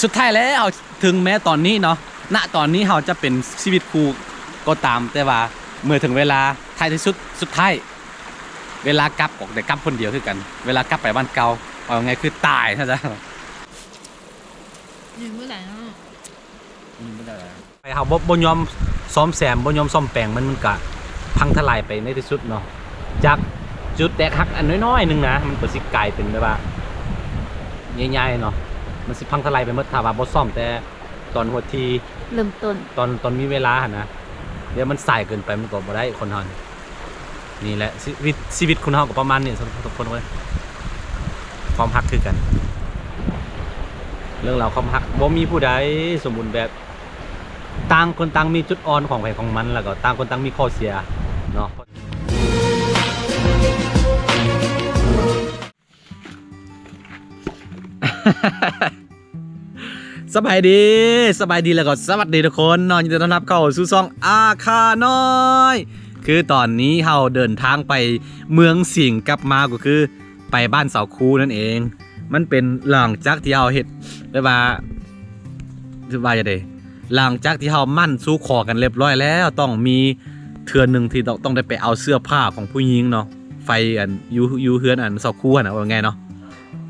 สุดท้ายแล้วถึงแม้ตอนนี้เนาะณตอนนี้เราจะเป็นชีวิตครูก็ตามแต่ว่าเมื่อถึงเวลาท้ายที่สุดท้ายเวลากลับออกแต่กลับคนเดียวคือกันเวลากลับไปบ้านเก่าเอาไงคือตายนะจ๊ะ ยืนเมื่อไหร่เนาะ ไปเขาบ่ยอมซ้อมแซมบ่ยอมซ่อมแปลงมันกะพังทลายไปในที่สุดเนาะจากจุดแตกหักอันน้อยๆนึงนะมันก็สิกลายเป็นแบบว่าใหญ่ๆเนาะมันสิพังทลายไปหมดถ้าว่าบ่ซ่อมแต่ตอนหัวที เริ่มต้น ตอนมีเวลาหั่นนะเดี๋ยวมันสายเกินไปมันก็บ่ได้คนเฮานี่แหละชีวิตคนเฮาก็ประมาณนี้ทุกคนเว้ยความฮักคือกัน เรื่องราวความฮักบ่มีผู้ใดสมบูรณ์แบบต่างคนต่างมีจุดอ่อนของใครของมันแล้วก็ต่างคนต่างมีข้อเสียเนาะ สบายดีแล้วก็สวัสดีทุกคนนอนยินดีต้อนรับเข้าสู่ช่องอาคาน้อยคือตอนนี้เราเดินทางไปเมืองสิงห์กลับมาก็คือไปบ้านเสาคูนั่นเองมันเป็นหลังจากที่เราเฮ็ดได้ว่าจะได้หลังจากที่เรามั่นสู้คอกันเรียบร้อยแล้วต้องมีเทือนหนึ่งที่ต้องได้ไปเอาเสื้อผ้าของผู้หญิงเนาะไฟอันยูเฮือนอันเสาคูนะว่าไงเนาะ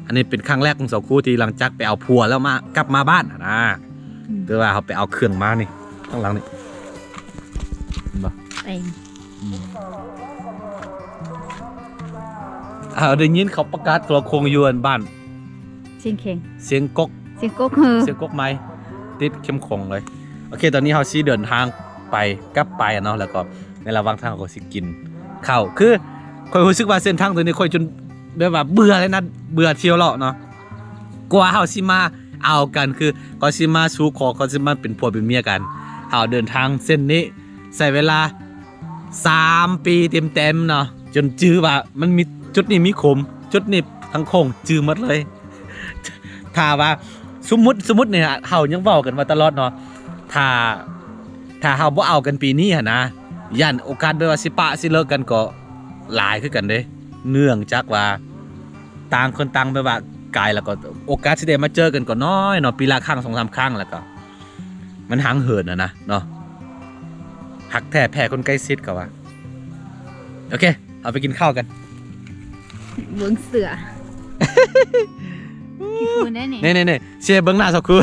อันนี้เป็นครั้งแรกของเสาคูที่หลังจากไปเอาผัวแล้วมากลับมาบ้านนะคือว่าเขาไปเอาเครื่องมานี่ข้างหลังนี่เห็นปะ เอง ได้ยินเขาประกาศตัวโคงยวนบ้าน เสียงเข่ง เสียงกก เสียงก๊กเฮือ เสียงกกไม้ติดเข้มขงเลยโอเคตอนนี้เราซีเดินทางไปกลับไปเนาะแล้วก็ในระหว่างทางเราก็สิกินข้าวคือค่อยรู้สึกว่าเส้นทางตัวนี้ค่อยจนแบบว่าเบื่อเลยนะเบื่อเที่ยวเลาะเนาะกว่าเราสิมาเอากันคือก็สิมาสู่ขอก็สิมาเป็นผัวเป็นเมียกันเราเดินทางเส้นนี้ใส่เวลา3 ปีเต็มๆเนาะจนจื้อว่ามันมีจุดนี้มีขมจุดนี้ทั้งโค้งจื้อหมดเลยถ้าว่าสมมุติเนี่ยเฮายังเว้ากันมาตลอดเนาะถ้าเฮาบ่เอากันปีนี้หั่นนะย่านโอกาสแบบว่าสิปะสิเลิกกันก็หลายคือกันเด้เนื่องจากว่าต่างคนต่างแบบว่ากายแล้วก็โอกาสสิได้มาเจอกันก็น้อยเนาะปีละครั้ง 2-3 ครั้งแล้วก็มันห่างเหินนะเนาะหักแท้แพ้คนใกล้ชิดก็ว่าโอเคเอาไปกินข้าวกัน เบิ้งเสือพี่ฟูนได้เนี่ย นี่เชียร์เบิ้งหน้าสักครู่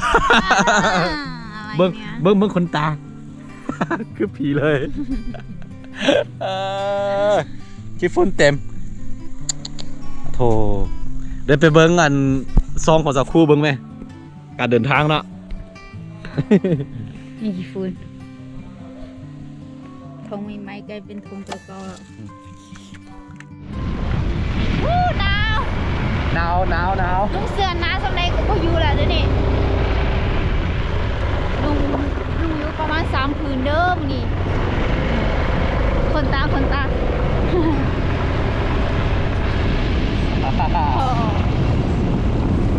เบิ้งคนตา คือผีเลยขี้ฝุ่นเต็มโธ่เดินไปเบิ้งอันซองของสักครู่เบิ้งไหมการเดินทางเนาะ นี่พี่ฟูนทงไม่ไม้กลายเป็นทงตะกอหนาวลุงเสือหนาวสำเร็จก็พออยู่แหละเดี๋ยวนี้ลุงอยู่ประมาณ3 คืนเดิมนี่คนตา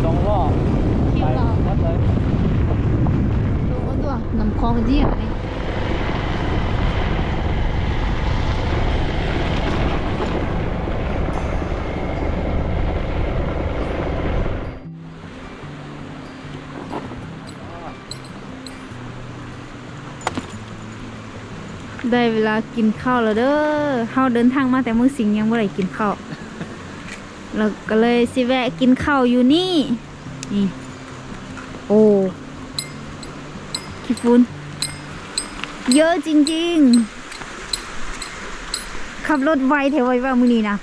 สองรอบ เที่ยวรอ วัดเลย ตัวน้ำคลองเยี่ยมนี่ได้เวลากินข้าวแล้วเด้อเฮาเดินทางมาแต่มื้อสิงยังบ่ได้กินข้าวเราก็เลยสิแวะกินข้าวอยู่นี่นี่โอ้ขี้ฝุ่นเยอะจริงๆขับรถไวแถวไวว่ามื้อนี้นะ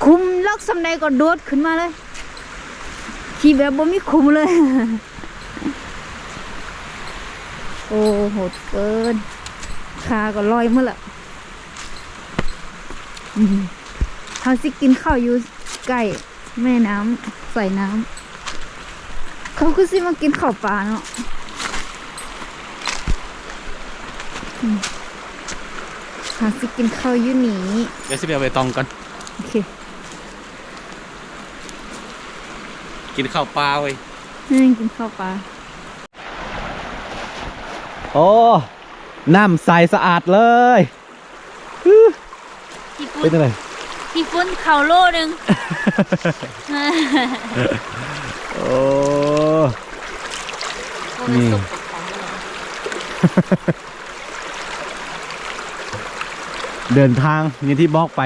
คุมล็อกสำใดก็โดดขึ้นมาเลยขี่แบบบ่มีคุมเลย โอ้โหดเกินขาก็ลอยเมื่อละเขาสิกินข้าวอยู่ใกล้แม่น้ำใส่น้ำเขาคือสิมากินข้าวปลาเนาะเขาสิกินข้าวอยู่นี่ เดี๋ยวสิไปเอาใบตองก่อน โอเค กินข้าวปลาเว้ย กินข้าวปลา โอ้น้ำใสสะอาดเลย พี่ เป็นยังไง ฟุ้นเข่าโลนึง โอ้ นี่ สุกของเลย เดินทางอย่างที่บอกไป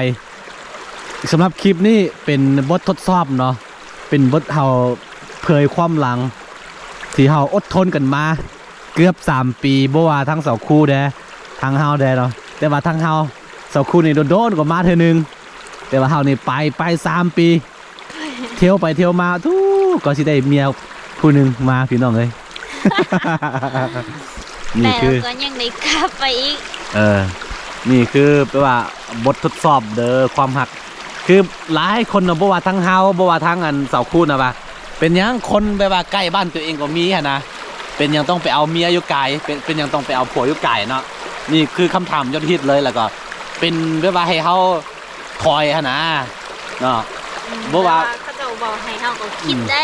สำหรับคลิปนี้เป็นบททดสอบเนาะเป็นบทเฮาเผยความหลัง ที่เฮาอดทนกันมา เกือบ3 ปีบ่ว่าทั้งสองคู่แดทั้งเฮาแดเนาะแต่ว่าทั้งเฮาสองคู่นี่โดนๆกว่ามาเทื่อนึงแต่ว่าเฮานี่ไป3 ปี เที่ยวไปเที่ยวมาทุกก็สิได้เมียผู้หนึงมาพี่น้องเอ้ย นี่ แต่ คือ ก็ยังได้กลับไปอีก นี่คือแปลว่าบททดสอบเด้อความหัก คือหลายคนเนาะบ่ว่าทั้งเฮาบ่ว่าทั้งอันสาวคู่นะว่าเป็นหยังคนแบบว่าใกล้บ้านตัวเองก็มีหั่นนะเป็นหยังต้องไปเอาเมียอยู่ไกลเป็นหยังต้องไปเอาผัวอยู่ไกลเนาะนี่คือคำถามยอดฮิตเลยแล้วก็ เป็นแบบว่าให้เฮาคอยหั่นนะเนาะ บ่ว่า เขาจะบอกให้เฮาก็คิดได้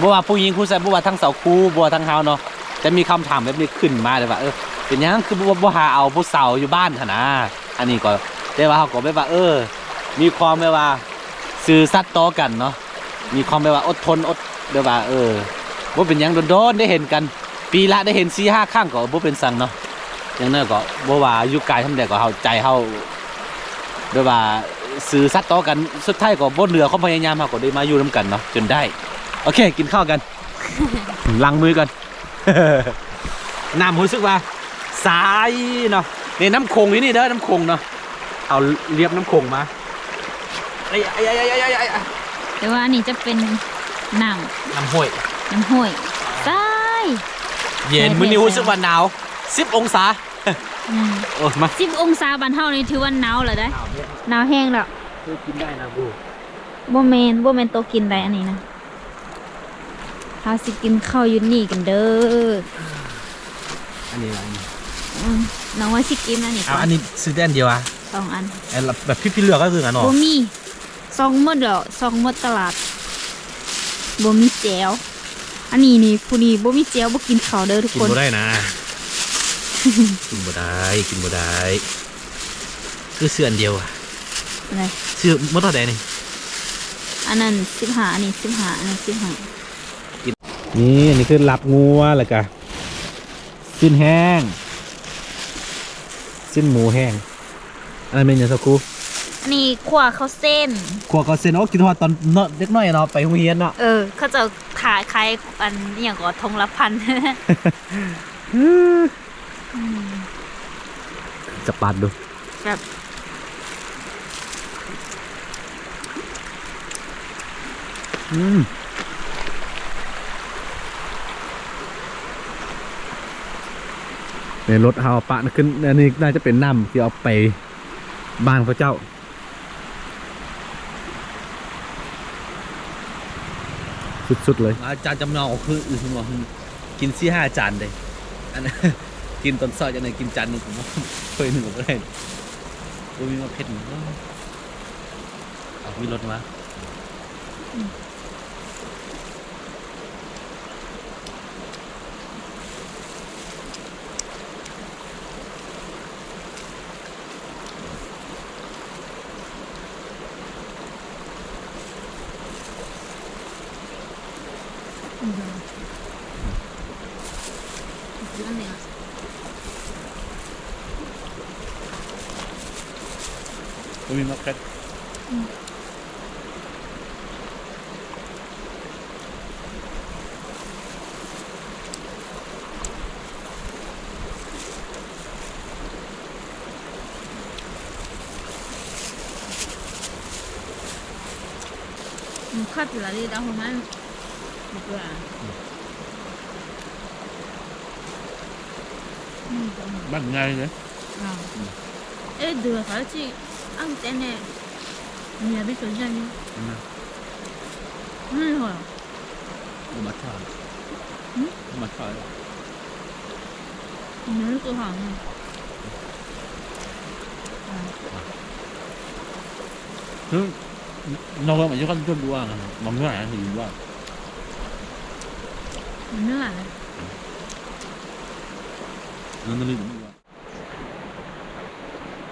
บ่ว่าผู้หญิงผู้ชายบ่ว่าทั้งสาวคู่บ่ว่าทั้งเฮาเนาะจะมีคำถามแบบนี้ขึ้นมาเลยว่าเป็นหยังคือบ่หาเอาผู้สาวอยู่บ้านหั่นนะอันนี้ก็แต่ว่าเฮาก็แบบว่ามีความแบบว่าซื่อสัตย์ต่อกันเนาะมีความแบบว่าอดทนแบบว่าบ่เป็นหยังโดนๆได้เห็นกัน ปีละได้เห็น 4-5 ครั้งก็บ่เป็นสังเนาะอย่างนั้นก็บ่ว่าอยู่ไกลทำใดก็เฮาใจเฮาแบบว่าซื่อสัตย์ต่อกันสุดท้ายก็บ่เหลือความพยายามเฮาก็ได้มาอยู่นํกันเนาะจนได้โอเคกินข้าวกัน ล้างมือก่อน น้ำรู้สึกว่าใสเนาะนี่น้ำคงอยู่นี่เด้อน้ำคงเนาะเอาเรียบน้ำคงมาไอ้ แต่ว่าอันนี้จะเป็นน้ น้ำห้วย ำน้ำห้วยใช่ เย็นมื้อนี้รู้สึกว่าหนาว10 องศาโอ้มา 10 องศาบ้านเฮานี่ถือว่าหนาวแล้วได้หนาวแห้งแล้ว คือกินได้นะบู บ่แม่นโตกินได้อันนี้นะเฮาสิกินข้าวอยู่นี่กันเด้อ อันนี้อะไร น้องว่าสิกินอันนี้ก่ อั อน น นี้ซื้อได้อันเดียวอะ 2 อัน ไอ้แบบพี่เลือกก็คืออันเนาะ บ่มี2หมดแล้ว2หมดตลาดบ่มีแจวอันนี้นี่ผู้นี้บ่มีแจวบ่กินข้าวเด้อทุก กิน คน บ่ได้นะ กินบ่ได้คือซื้ออันเดียวอะ อะไร ซื้อหมดเท่าใดนี่ อันนั้น15อันนี้15อันนั้น15 นี่อันนี้คือลับงัวแล้วก็สิ้นแห้งสิ้นหมูแห้งอันนั้นเป็นอย่างสักครู่ อันนี้ขั่วข้าวเส้น ขวก็เซนโอ้กินทอดตอนเด็กน้อยเนาะไปโรงเรียนเนาะ เขาจะขายอันอหย่างก็ทงละพัน จะปาดดู แบบ ในรถเฮาปะนะขึ้นอันนี้น่าจะเป็นน้ำที่เอาไปบ้านเขาเจ้าสุดๆเลยอาจารย์จำลองคือกิน4-5 จานเลยอันนั้น กินตอนซอยจะไหนกินจานหนึ่งผมว่าเคยหนึ่งก็ได้โอ้ยมีมาเผ็ดหนึ่งมีรถมามีมาเผ็ดคัดอยู่แล้วดิดาวของมันดีกว่า บ้านไงเนี่ย đưa phải chi ăn tên nè nhà biết tuổi danh rồi mặt trời mặt trời nhớ câu hỏi này nó mà chứ con cho đua à mắm nước này thì đua nước à nó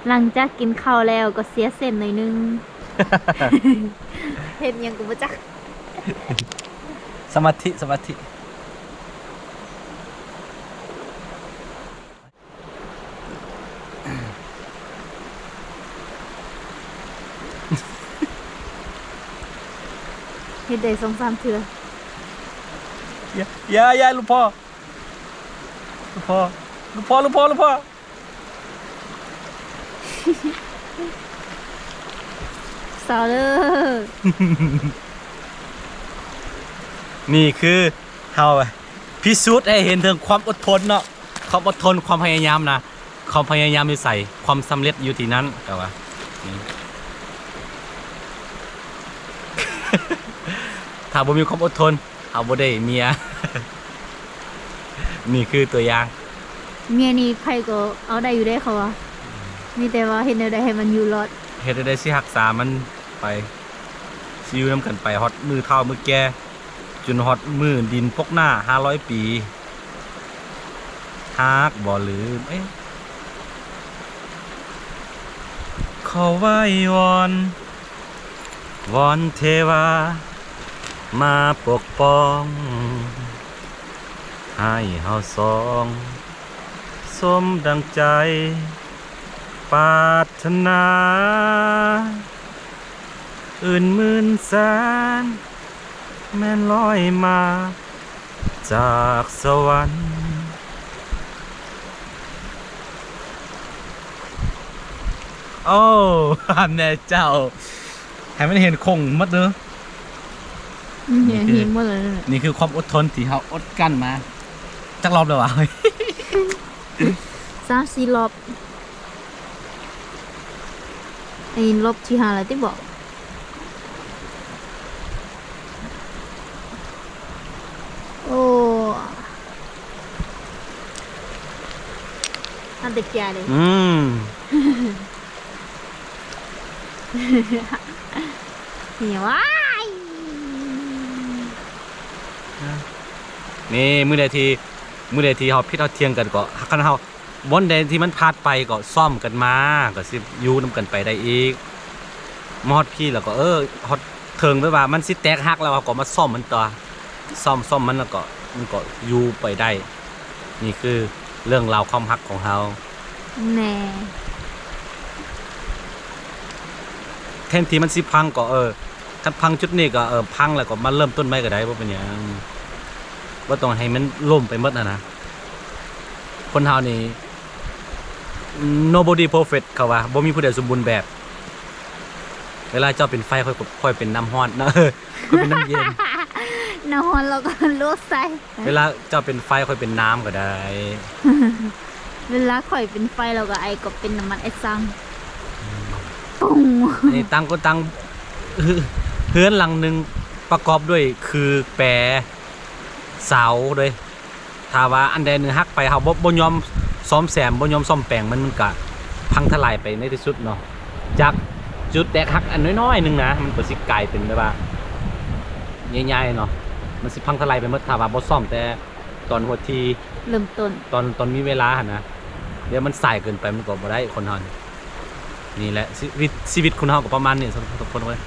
หลังจากกินข้าวแล้วก็เสียเส้นหน่อยนึง เห็นยังกูบ่จัก สมาธิ เฮ็ดได้2-3เทื่อ อย่าลูกพ่อลูกพ่อลูกพ่อลูกพ่อลูกพ่อ สาวเด้อ นี่คือเฮาพิสูจน์ให้เห็นถึงความอดทนเนาะความอดทนความพยายามนะความพยายามอยู่ใส่ความสำเร็จอยู่ที่นั้นแต่ว่า ถ้าบ่มีความอดทนเอาบ่ได้เมีย นี่คือตัวอย่าง เมียนี่ใครก็เอาได้อยู่ได้เขาว่ามีแต่ว่าเฮ็ดแนวใดให้มันอยู่รอด เฮ็ดได้สิรักษามันไปสิอยู่นํกันไปฮอดมือเฒ่ามือแก่จนฮอดมือดินปกหน้า500 ปีฮักบ่ลืมขอไหว้วอนเทวามาปกป้องให้เฮาสองสมดังใจปรารถนาอื่นหมื่นแสนแม่นลอยมาจากสวรรค์โอ้ แม่เจ้าให้มันเห็นคงมัดเด้อ เนี่ยเห็นหมดเลยนั่นแหละ นี่คือความอดทนที่เขาอดกั้นมาจักรอบเลยวะ 3-4 รอบไอ้รอบที่5แล้วที่บอกโอ้อันเด็กแก่เลย นี่ว้าย นี่มือใดทีเขาพิดเอาเทียงกันก็คันเขาบนใดที่มันพลาดไปก็ซ่อมกันมาก็สิอยู่นำกันไปได้อีกมอดพี่แล้วก็ฮอดเทิงไปว่ามันสิแตกหักแล้วก็มาซ่อมมันต่อซ่อมมันแล้วก็มันก็อยู่ไปได้ นี่คือเรื่องราวความฮักของเฮา แน่ แทนที่มันสิพังก็คันพังจุดนี้ก็พังแล้วก็มาเริ่มต้นใหม่ก็ได้บ่เป็นหยังบ่ต้องให้มันล่มไปหมดนะคนเฮานี่ nobody perfect เขาว่าบ่มีผู้ใดสมบูรณ์แบบ เวลาเจ้าเป็นไฟค่อยเป็นน้ำร้อนนะค่อยเป็นน้ำเย็น นอนแล้วก็ลวกใส่ เวลาเจ้าเป็นไฟค่อยเป็นน้ำก็ได้ เวลาข่อยเป็นไฟแล้วก็ไอก็เป็นน้ำมันไอซังปุ้ง นี่ตั้งก็ตั้งเฮือนหลังหนึงประกอบด้วยคือแปรเสาด้วยถ้าว่าอันใดหนึงหักไปเฮาบ่ยอมซ่อมแซมบ่ยอมซ่อมแปลงมันก็พังทลายไปในที่สุดเนาะจากจุดแตกหักอันน้อยๆนึงนะมันก็สิกลายเป็นแบบว่าใหญ่ๆเนาะมันสิพังทลายไปหมดถ้าว่าบ่ซ่อมแต่ตอนหัวที เริ่มต้น ตอนมีเวลาหั่นนะเดี๋ยวมันสายเกินไปมันก็บ่ได้คนเฮานี่แหละชีวิตคนเฮาก็ประมาณนี้ทุกคนเว้ย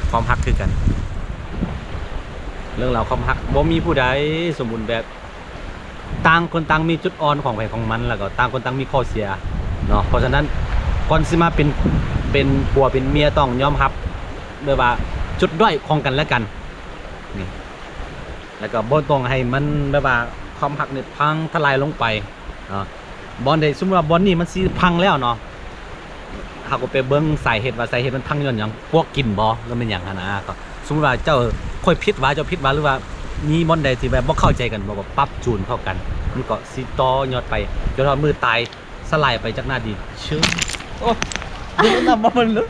ความฮักคือกัน เรื่องราวความฮักบ่มีผู้ใดสมบูรณ์แบบต่างคนต่างมีจุดอ่อนของใครของมันแล้วก็ต่างคนต่างมีข้อเสียเนาะเพราะฉะนั้นก่อนสิมาเป็นผัวเป็นเมียต้องยอมรับด้วยว่าจุดด้อยของกันและกันนี่แล้วก็บ่ต้องให้มันแบบว่าความฮักนี่พังทลายลงไปเนาะบอลได้สมมุติว่าบอลนี่มันสิพังแล้วเนาะเฮาก็ไปเบิ่งสาเหตุว่าสาเหตุมันพังย้อนหยังพวกกินบ่หรือมันหยังหั่นนะก็สมมุติว่าเจ้าค่อยผิดว่าเจ้าผิดว่าหรือว่ามีบอลใดที่แบบบ่เข้าใจกันบ่ปรับจูนเข้ากันมันก็สิต่อยอดไปจนว่ามือตายสลายไปจากหน้าดินเชื่อโอ้ดูน้ำมันเลย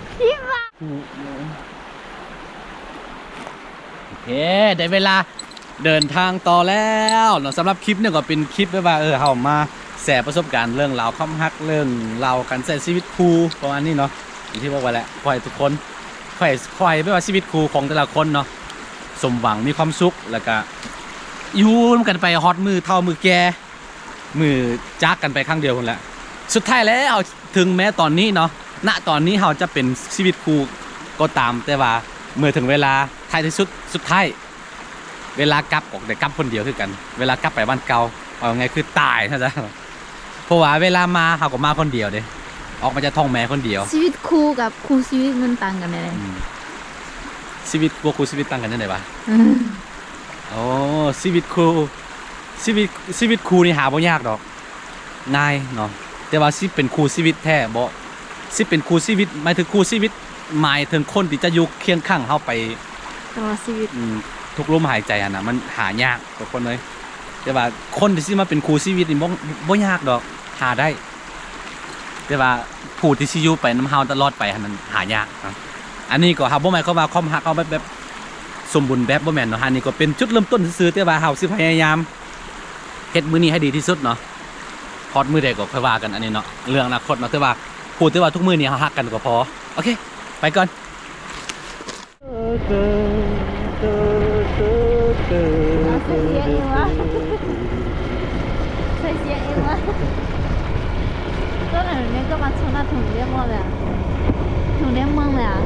โอเคได้เวลาเดินทางต่อแล้วเนาะสำหรับคลิปเนี่ยก็เป็นคลิปแบบว่าเฮามาแชร์ประสบการณ์เรื่องราวความรักเรื่องราวการใช้ชีวิตคู่ประมาณนี้เนาะอย่างที่บอกไว้แหละขอให้ทุกคนขอให้ไม่ว่าชีวิตคู่ของแต่ละคนเนาะสมหวังมีความสุขแล้วก็อยู่ร่วมกันไปฮอตมือเท่ามือแก่มือจักกันไปครั้งเดียวคนละสุดท้ายแล้วถึงแม้ตอนนี้เนาะณตอนนี้เราจะเป็นชีวิตคู่ก็ตามแต่ว่าเมื่อถึงเวลาท้ายที่สุดท้ายเวลากลับออกแต่กลับคนเดียวคือกันเวลากลับไปบ้านเก่าเอาไงคือตายนะจ๊ะเพราะว่าเวลามาเขาก็มาคนเดียวเด้ออกมาจะท้องแม่คนเดียว ชีวิตคู่กับคู่ชีวิตมันต่างกันยังไง ชีวิตบ่ครูชีวิตต่างกันจังได๋วะ อืม โอ้ชีวิตครูชีวิตครูนี่หาบ่ยากดอกง่ายเนาะแต่ว่าสิเป็นครูชีวิตแท้บ่สิเป็นครูชีวิตหมายถึงครูชีวิตหมายถึงคนที่จะอยู่เคียงข้างเฮาไป ตลอดชีวิต ทุกลมหายใจอะนะมันหายากทุกคนเลยแต่ว่าคนที่สิมาเป็นครูชีวิตนี่บ่ยากดอกหาได้ แต่ว่าผู้ที่สิอยู่ไปนำเฮาตลอดไปอันนั้นหายากนะอันนี้ก็เฮาบ่หมายความว่าความรักเฮาแบบสมบูรณ์แบบบ่แม่นเนาะอันนี้ก็เป็นจุดเริ่มต้นซื่อๆแต่ว่าเฮาสิพยายามเฮ็ดมื้อนี้ให้ดีที่สุดเนาะพอดมื้อใดก็ค่อยว่ากันอันนี้เนาะเรื่องอนาคตเนาะแต่ว่าพูดแต่ว่าทุกมื้อนี้เฮารักกันก็พอโอเคไปก่อน ใส่เสียงเองวะก็ไหนเนี่ยก็มาชนะถึงเรียกว่าเลยถึงเรียกเมืองเลยอ่ะ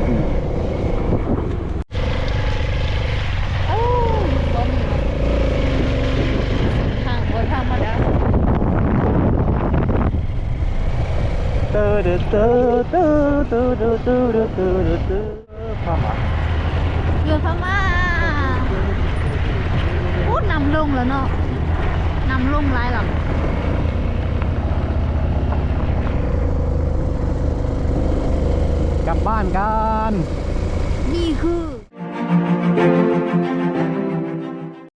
โอ้บ่มีทางบนทางมาแล้วอยู่พม่าพูดนำลงแล้วเนาะนำลงไรหรอก กลับบ้านกัน นี่คือ